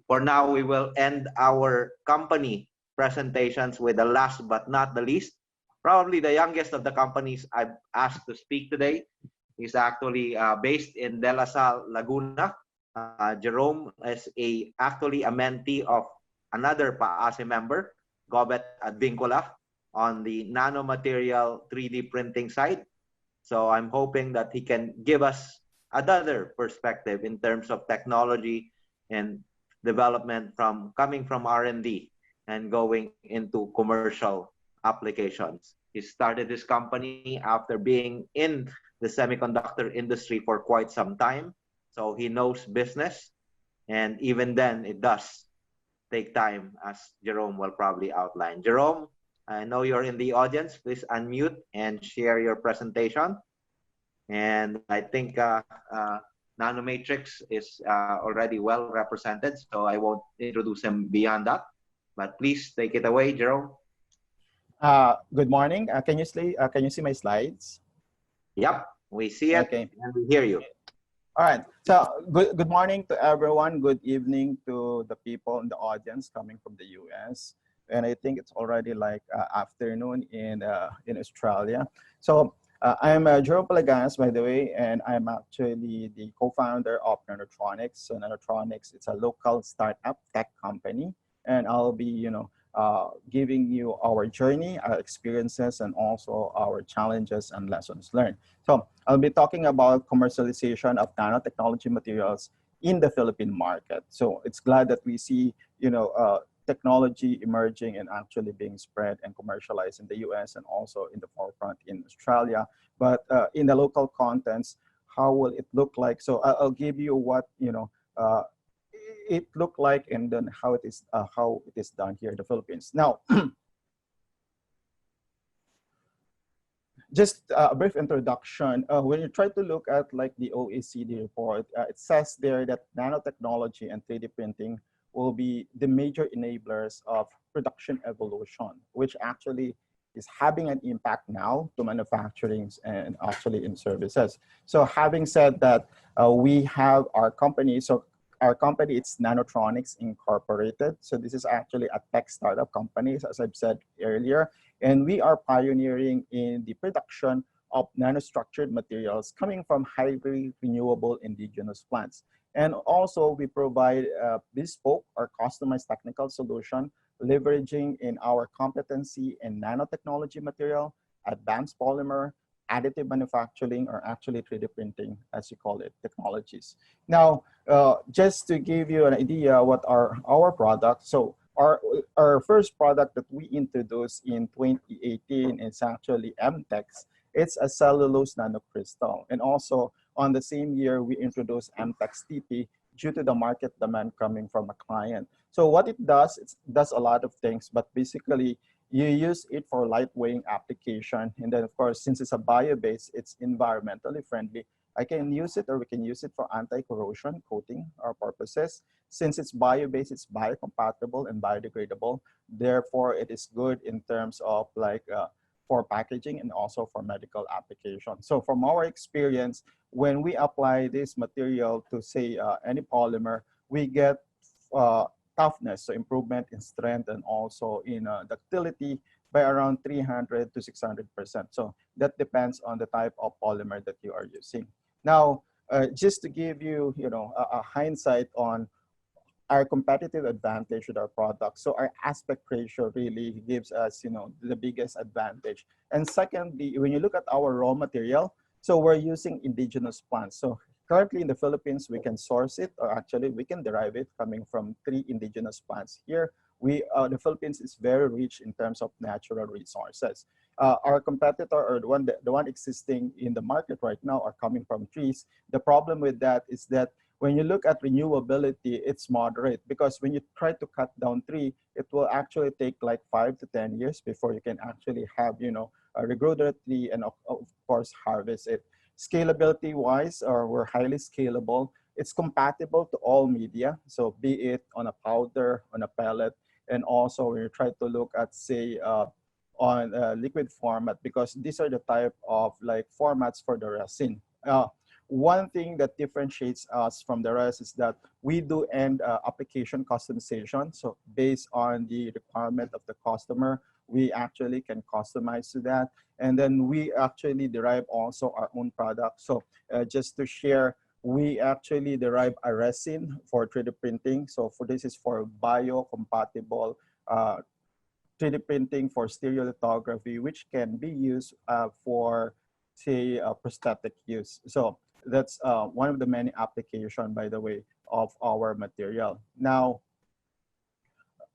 for now, we will end our company presentations with the last but not the least. Probably the youngest of the companies I've asked to speak today. He's actually based in De La Salle, Laguna. Jerome is actually a mentee of another PAASE member, Gobet Advincula, on the nanomaterial 3D printing side. So I'm hoping that he can give us another perspective in terms of technology and development from coming from R&D and going into commercial applications. He started his company after being in the semiconductor industry for quite some time. So he knows business. And even then, it does take time, as Jerome will probably outline. Jerome, I know you're in the audience. Please unmute and share your presentation. And I think Nanomatrix is already well represented, so I won't introduce him beyond that. But please take it away, Jerome. Good morning. Can you see my slides? Yep, we see it okay. And we hear you. All right. So good morning to everyone. Good evening to the people in the audience coming from the US. And I think it's already like afternoon in Australia. So I'm Jerome Palaganas, by the way, and I'm actually the co-founder of Nanotronics. So Nanotronics, it's a local startup tech company, and I'll be, giving you our journey, our experiences, and also our challenges and lessons learned. So I'll be talking about commercialization of nanotechnology materials in the Philippine market. So it's glad that we see, technology emerging and actually being spread and commercialized in the US and also in the forefront in Australia. But in the local contents, how will it look like? So I'll give you what, it looked like and then how it is done here in the Philippines. Now, just a brief introduction. When you try to look at like the OECD report, it says there that nanotechnology and 3D printing will be the major enablers of production evolution, which actually is having an impact now to manufacturing and actually in services. So having said that, we have our company. So our company, it's Nanotronics Incorporated. So this is actually a tech startup company, as I've said earlier. And we are pioneering in the production of nanostructured materials coming from highly renewable indigenous plants. And also we provide a bespoke or customized technical solution, leveraging in our competency in nanotechnology material, advanced polymer, additive manufacturing, or actually 3D printing, as you call it, technologies. Now, just to give you an idea what are our products. So our first product that we introduced in 2018 is actually MTEX. It's a cellulose nanocrystal. And also on the same year, we introduced MTEX TP due to the market demand coming from a client. So what it does a lot of things, but basically you use it for lightweighting application. And then of course, since it's a bio-based, it's environmentally friendly. I can use it, or we can use it for anti-corrosion coating or purposes. Since it's bio-based, it's biocompatible and biodegradable. Therefore, it is good in terms of like for packaging and also for medical application. So from our experience, when we apply this material to say any polymer, we get toughness, so improvement in strength and also in ductility by around 300 to 600%. So that depends on the type of polymer that you are using. Now, just to give you, a hindsight on our competitive advantage with our products. So our aspect ratio really gives us, the biggest advantage. And secondly, when you look at our raw material, so we're using indigenous plants. So currently in the Philippines, we can source it, or actually we can derive it coming from 3 indigenous plants. Here, the Philippines is very rich in terms of natural resources. Our competitor, or the one existing in the market right now, are coming from trees. The problem with that is that when you look at renewability, it's moderate, because when you try to cut down tree, it will actually take like 5 to 10 years before you can actually have, regrow the tree and of course harvest it. Scalability wise, we're highly scalable. It's compatible to all media. So be it on a powder, on a pellet, and also when you try to look at, say, on liquid format, because these are the type of like formats for the resin. one thing that differentiates us from the rest is that we do end application customization. So based on the requirement of the customer, we actually can customize to that. And then we actually derive also our own product. So just to share, we actually derive a resin for 3D printing. So for this is for biocompatible 3D printing for stereolithography, which can be used for, say, prosthetic use. So that's one of the many applications, by the way, of our material. Now,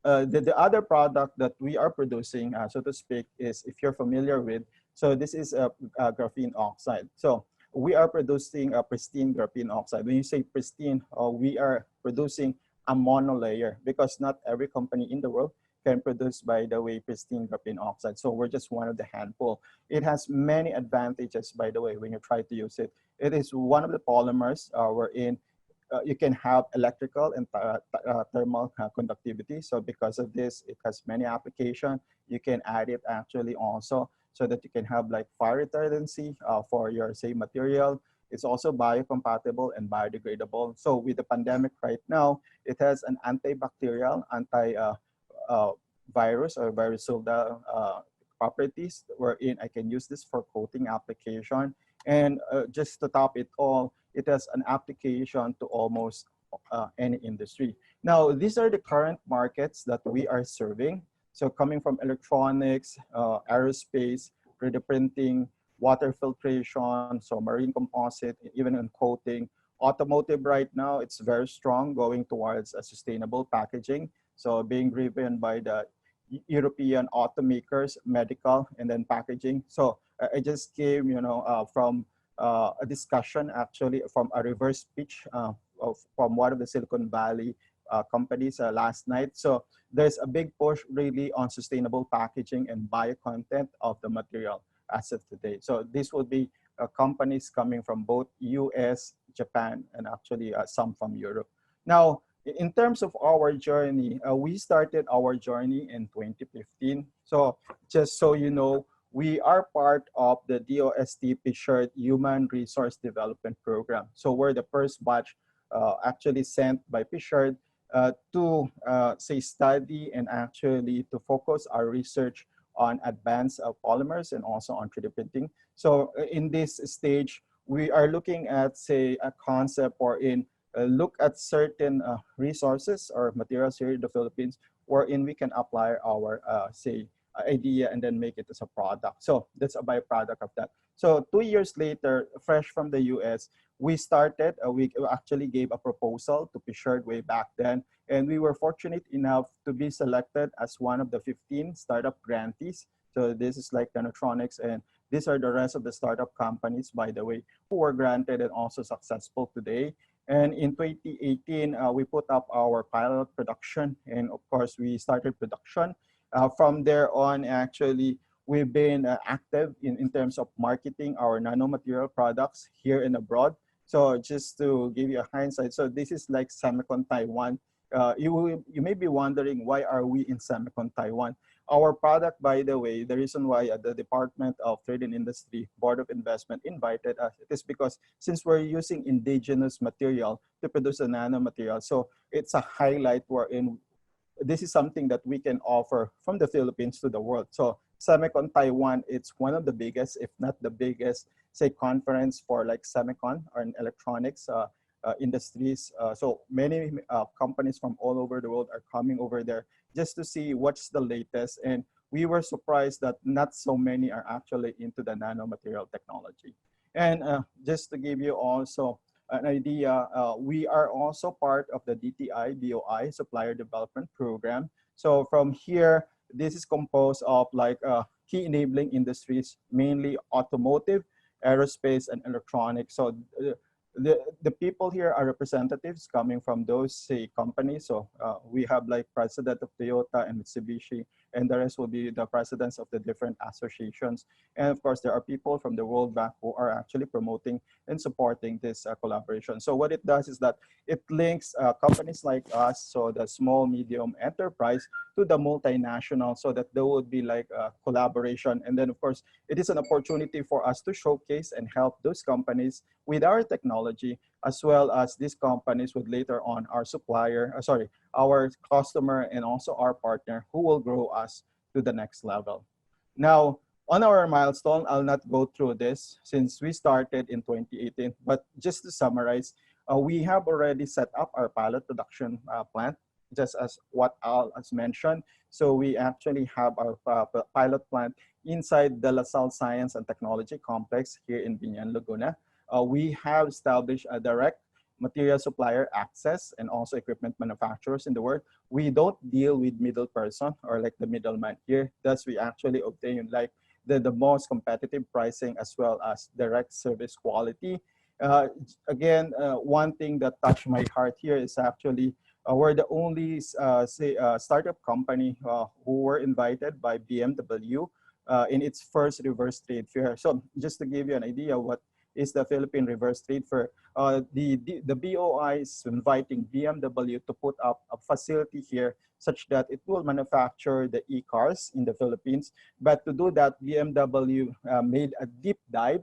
the other product that we are producing, so to speak, is, if you're familiar with, so this is a graphene oxide. So we are producing a pristine graphene oxide. When you say pristine, we are producing a monolayer, because not every company in the world can produce, by the way, pristine graphene oxide. So we're just one of the handful. It has many advantages, by the way, when you try to use it. It is one of the polymers wherein you can have electrical and thermal conductivity. So because of this, it has many applications. You can add it actually also so that you can have like fire retardancy for your, say, material. It's also biocompatible and biodegradable. So with the pandemic right now, it has an antibacterial, virus or virucidal properties, wherein I can use this for coating application. And just to top it all, it has an application to almost any industry. Now, these are the current markets that we are serving. So coming from electronics, aerospace, 3D printing, water filtration, so marine composite, even in coating. Automotive right now, it's very strong, going towards a sustainable packaging. So being driven by the European automakers, medical, and then packaging. So I just came, from a discussion actually from a reverse pitch from one of the Silicon Valley companies last night. So there's a big push really on sustainable packaging and bio content of the material as of today. So this will be companies coming from both US, Japan, and actually some from Europe. Now, in terms of our journey, we started our journey in 2015. So just so you know, we are part of the DOST Pictured Human Resource Development Program. So we're the first batch actually sent by Pictured to say study and actually to focus our research on advanced polymers and also on 3D printing. So in this stage, we are looking at, say, a concept or in look at certain resources or materials here in the Philippines, wherein we can apply our, say, idea and then make it as a product. So that's a byproduct of that. So 2 years later, fresh from the US, we started, we actually gave a proposal to be shared way back then. And we were fortunate enough to be selected as one of the 15 startup grantees. So this is like Nanotronics, and these are the rest of the startup companies, by the way, who were granted and also successful today. And in 2018, we put up our pilot production, and of course, we started production. From there on, actually, we've been active in terms of marketing our nanomaterial products here and abroad. So just to give you a hindsight, so this is like Semicon Taiwan. You may be wondering, why are we in Semicon Taiwan? Our product, by the way, the reason why the Department of Trade and Industry Board of Investment invited us is because since we're using indigenous material to produce a nanomaterial, so it's a highlight wherein this is something that we can offer from the Philippines to the world. So Semicon Taiwan, it's one of the biggest, if not the biggest, say, conference for like semicon or electronics industries. So many companies from all over the world are coming over there just to see what's the latest. And we were surprised that not so many are actually into the nanomaterial technology. And just to give you also an idea, we are also part of the DTI BOI Supplier Development Program. So from here, this is composed of like key enabling industries, mainly automotive, aerospace, and electronics. So the people here are representatives coming from those, say, companies. So we have like president of Toyota and Mitsubishi, and the rest will be the presidents of the different associations. And of course, there are people from the World Bank who are actually promoting and supporting this collaboration. So what it does is that it links companies like us, so the small, medium enterprise, to the multinational, so that there would be like a collaboration. And then of course, it is an opportunity for us to showcase and help those companies with our technology, as well as these companies would later on our supplier, our customer, and also our partner who will grow us to the next level. Now, on our milestone, I'll not go through this since we started in 2018, but just to summarize, we have already set up our pilot production plant, just as what Al has mentioned. So we actually have our pilot plant inside the LaSalle Science and Technology Complex here in Biñan, Laguna. We have established a direct material supplier access and also equipment manufacturers in the world. We don't deal with middle person or like the middleman here. Thus, we actually obtain like the most competitive pricing as well as direct service quality. Again, one thing that touched my heart here is actually we're the only startup company who were invited by BMW in its first reverse trade fair. So just to give you an idea what is the Philippine Reverse Trade Fair, the BOI is inviting BMW to put up a facility here such that it will manufacture the e-cars in the Philippines. But to do that, BMW made a deep dive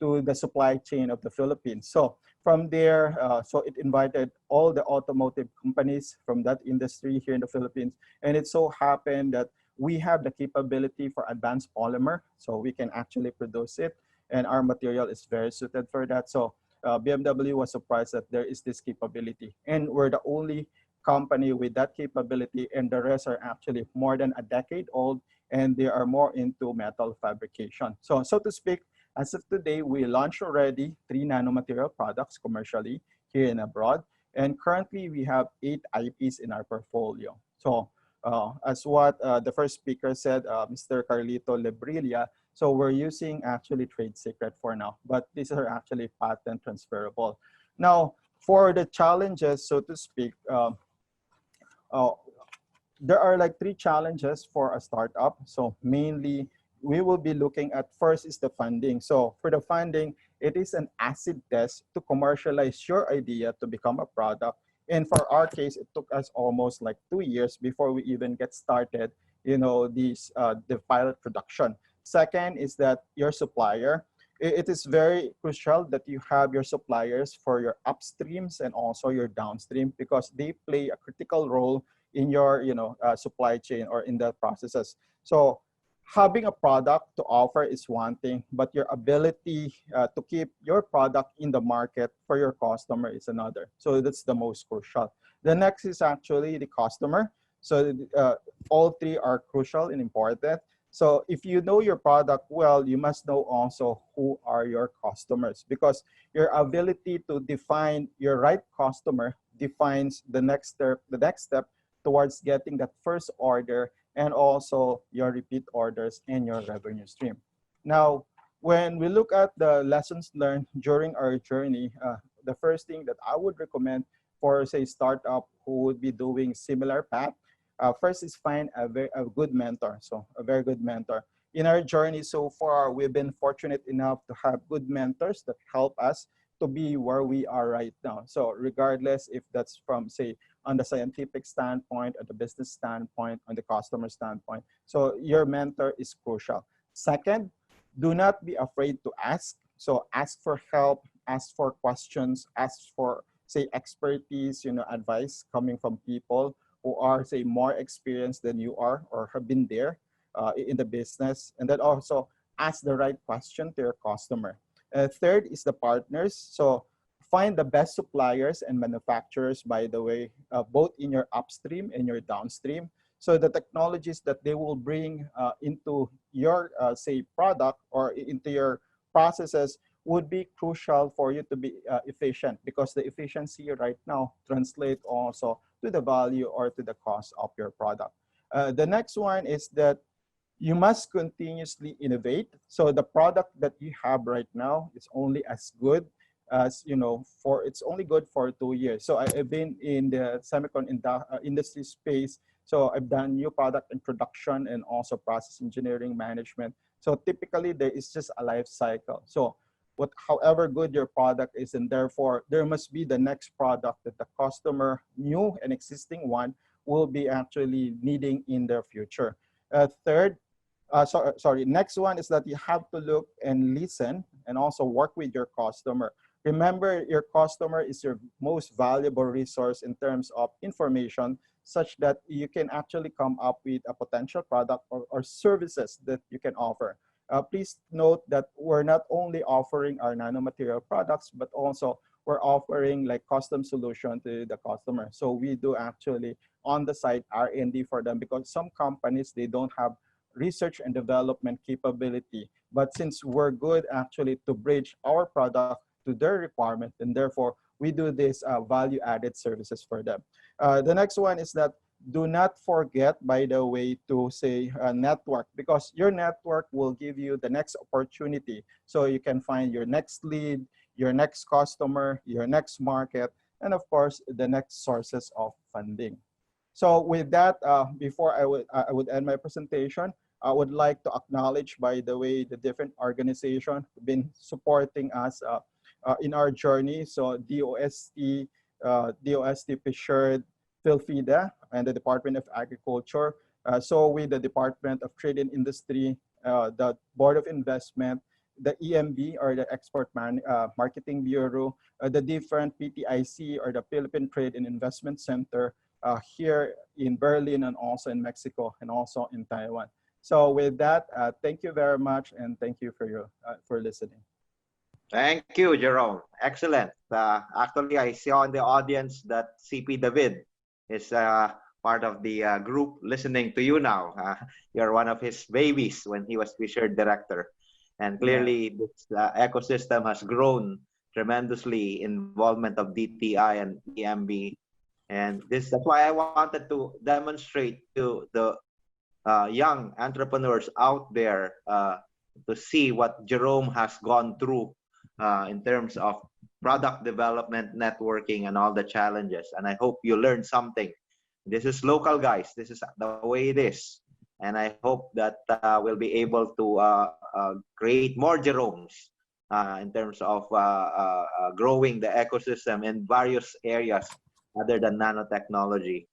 to the supply chain of the Philippines. So from there, so it invited all the automotive companies from that industry here in the Philippines. And it so happened that we have the capability for advanced polymer, so we can actually produce it. And our material is very suited for that. So BMW was surprised that there is this capability. And we're the only company with that capability, and the rest are actually more than a decade old, and they are more into metal fabrication. So to speak, as of today, we launched already 3 nanomaterial products commercially here and abroad. And currently, we have 8 IPs in our portfolio. So as what the first speaker said, Mr. Carlito Lebrilla, so we're using actually trade secret for now, but these are actually patent transferable. Now, for the challenges, so to speak, there are like 3 challenges for a startup. So mainly, we will be looking at first is the funding. So for the funding, it is an acid test to commercialize your idea to become a product. And for our case, it took us almost like 2 years before we even get started, you know, the pilot production. Second is that your supplier, it is very crucial that you have your suppliers for your upstreams and also your downstream, because they play a critical role in your supply chain or in the processes. So having a product to offer is one thing, but your ability to keep your product in the market for your customer is another. So that's the most crucial. The next is actually the customer. So all 3 are crucial and important. So if you know your product well, you must know also who are your customers, because your ability to define your right customer defines the next step towards getting that first order, and also your repeat orders and your revenue stream. Now, when we look at the lessons learned during our journey, the first thing that I would recommend for, say, startup who would be doing similar path, first is find a good mentor. So a very good mentor. In our journey so far, we've been fortunate enough to have good mentors that help us to be where we are right now. So regardless if that's from, say, on the scientific standpoint, or the business standpoint, on the customer standpoint. So your mentor is crucial. Second, do not be afraid to ask. So ask for help, ask for questions, ask for, say, expertise, advice coming from people who are, say, more experienced than you are or have been there in the business. And then also ask the right question to your customer. Third is the partners. So find the best suppliers and manufacturers, by the way, both in your upstream and your downstream. So the technologies that they will bring into your, say, product or into your processes would be crucial for you to be efficient, because the efficiency right now translates also to the value or to the cost of your product. The next one is that you must continuously innovate. So the product that you have right now is only as good as you know, for it's only good for 2 years. So I've been in the industry space. So I've done new product introduction and also process engineering management. So typically there is just a life cycle. So however good your product is, and therefore there must be the next product that the customer, new and existing one, will be actually needing in their future. Next one is that you have to look and listen and also work with your customer. Remember, your customer is your most valuable resource in terms of information, such that you can actually come up with a potential product or services that you can offer. Please note that we're not only offering our nanomaterial products, but also we're offering like custom solution to the customer. So we do actually on the site R&D for them, because some companies, they don't have research and development capability. But since we're good actually to bridge our product to their requirement, and therefore we do this value-added services for them. The next one is that do not forget, by the way, to say network, because your network will give you the next opportunity. So you can find your next lead, your next customer, your next market, and of course, the next sources of funding. So with that, before I would end my presentation, I would like to acknowledge, by the way, the different organizations been supporting us in our journey. So DOST, Fisher, Philfida, and the Department of Agriculture. So with the Department of Trade and Industry, the Board of Investment, the EMB, or the Export Marketing Bureau, the different PTIC, or the Philippine Trade and Investment Center, here in Berlin, and also in Mexico, and also in Taiwan. So with that, thank you very much, and thank you for listening. Thank you, Jerome. Excellent. Actually, I saw in the audience that CP David is part of the group listening to you now. You're one of his babies when he was Fisher director. And clearly, this ecosystem has grown tremendously, involvement of DTI and EMB. And that's why I wanted to demonstrate to the young entrepreneurs out there to see what Jerome has gone through in terms of product development, networking, and all the challenges. And I hope you learned something. This is local, guys. This is the way it is. And I hope that we'll be able to create more Jeromes in terms of growing the ecosystem in various areas other than nanotechnology.